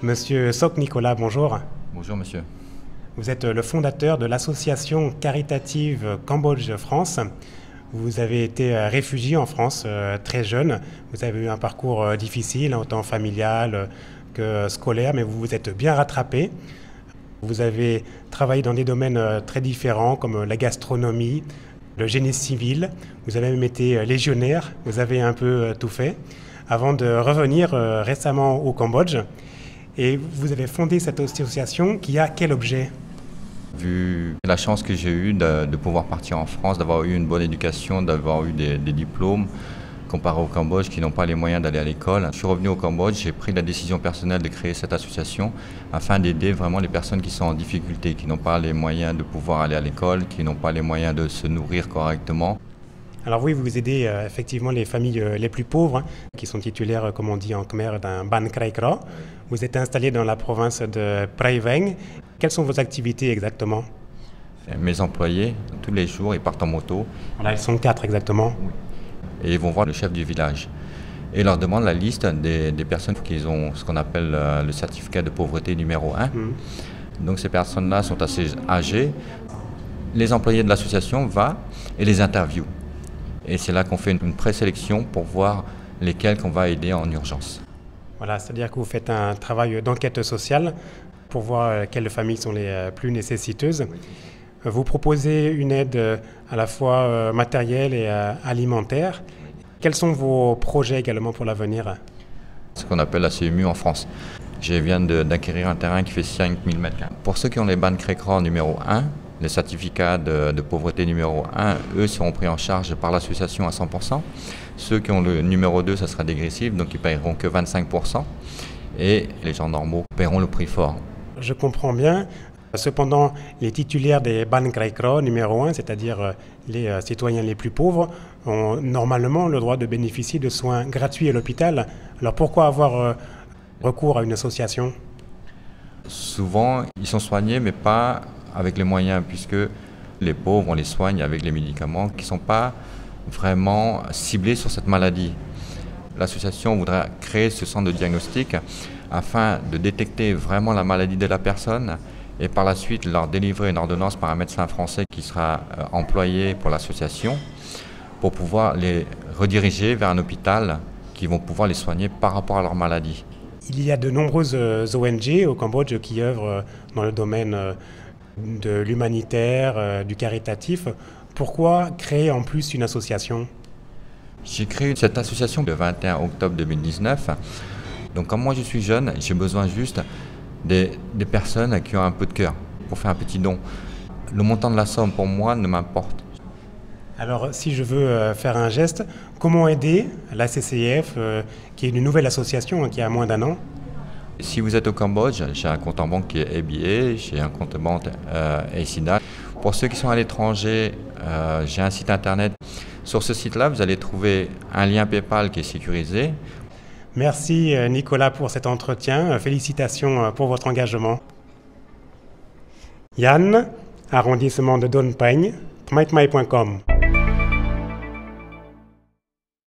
Monsieur Sok Nicolas, bonjour. Bonjour monsieur. Vous êtes le fondateur de l'association caritative Cambodge-France. Vous avez été réfugié en France très jeune. Vous avez eu un parcours difficile, autant familial que scolaire, mais vous vous êtes bien rattrapé. Vous avez travaillé dans des domaines très différents comme la gastronomie, le génie civil. Vous avez même été légionnaire. Vous avez un peu tout fait avant de revenir récemment au Cambodge. Et vous avez fondé cette association qui a quel objet ? Vu la chance que j'ai eue de pouvoir partir en France, d'avoir eu une bonne éducation, d'avoir eu des diplômes, comparé au Cambodge qui n'ont pas les moyens d'aller à l'école. Je suis revenu au Cambodge, j'ai pris la décision personnelle de créer cette association afin d'aider vraiment les personnes qui sont en difficulté, qui n'ont pas les moyens de pouvoir aller à l'école, qui n'ont pas les moyens de se nourrir correctement. Alors oui, vous aidez effectivement les familles les plus pauvres, qui sont titulaires, comme on dit en khmer, d'un Ban Krai Kra. Vous êtes installé dans la province de Prey Veng. Quelles sont vos activités exactement ? Mes employés, tous les jours, ils partent en moto. Voilà, ils sont 4 exactement. Oui. Et ils vont voir le chef du village. Et ils leur demandent la liste des personnes qui ont ce qu'on appelle le certificat de pauvreté numéro 1. Donc ces personnes-là sont assez âgées. Les employés de l'association vont et les interviewent. Et c'est là qu'on fait une présélection pour voir lesquels qu'on va aider en urgence. Voilà, c'est-à-dire que vous faites un travail d'enquête sociale pour voir quelles familles sont les plus nécessiteuses. Vous proposez une aide à la fois matérielle et alimentaire. Quels sont vos projets également pour l'avenir ? Ce qu'on appelle la CMU en France. Je viens d'acquérir un terrain qui fait 5000 m². Pour ceux qui ont les Ban Krai Kra numéro 1, les certificats de pauvreté numéro 1, eux seront pris en charge par l'association à 100%. Ceux qui ont le numéro 2, ça sera dégressif, donc ils ne paieront que 25%. Et les gens normaux paieront le prix fort. Je comprends bien. Cependant, les titulaires des Ban Krai Kra numéro 1, c'est-à-dire les citoyens les plus pauvres, ont normalement le droit de bénéficier de soins gratuits à l'hôpital. Alors pourquoi avoir recours à une association ? Souvent, ils sont soignés, mais pas avec les moyens, puisque les pauvres, on les soigne avec les médicaments qui ne sont pas vraiment ciblés sur cette maladie. L'association voudrait créer ce centre de diagnostic afin de détecter vraiment la maladie de la personne et par la suite leur délivrer une ordonnance par un médecin français qui sera employé pour l'association pour pouvoir les rediriger vers un hôpital qui vont pouvoir les soigner par rapport à leur maladie. Il y a de nombreuses ONG au Cambodge qui œuvrent dans le domaine de l'humanitaire, du caritatif. Pourquoi créer en plus une association ? J'ai créé cette association le 21 octobre 2019. Donc comme moi je suis jeune, j'ai besoin juste des personnes qui ont un peu de cœur pour faire un petit don. Le montant de la somme pour moi ne m'importe. Alors si je veux faire un geste, comment aider la CCIF, qui est une nouvelle association qui a moins d'1 an ? Si vous êtes au Cambodge, j'ai un compte en banque qui est ABA, j'ai un compte en banque ACIDA. Pour ceux qui sont à l'étranger, j'ai un site internet. Sur ce site-là, vous allez trouver un lien PayPal qui est sécurisé. Merci Nicolas pour cet entretien. Félicitations pour votre engagement. Yann, arrondissement de Don Peng, tmaitmai.com.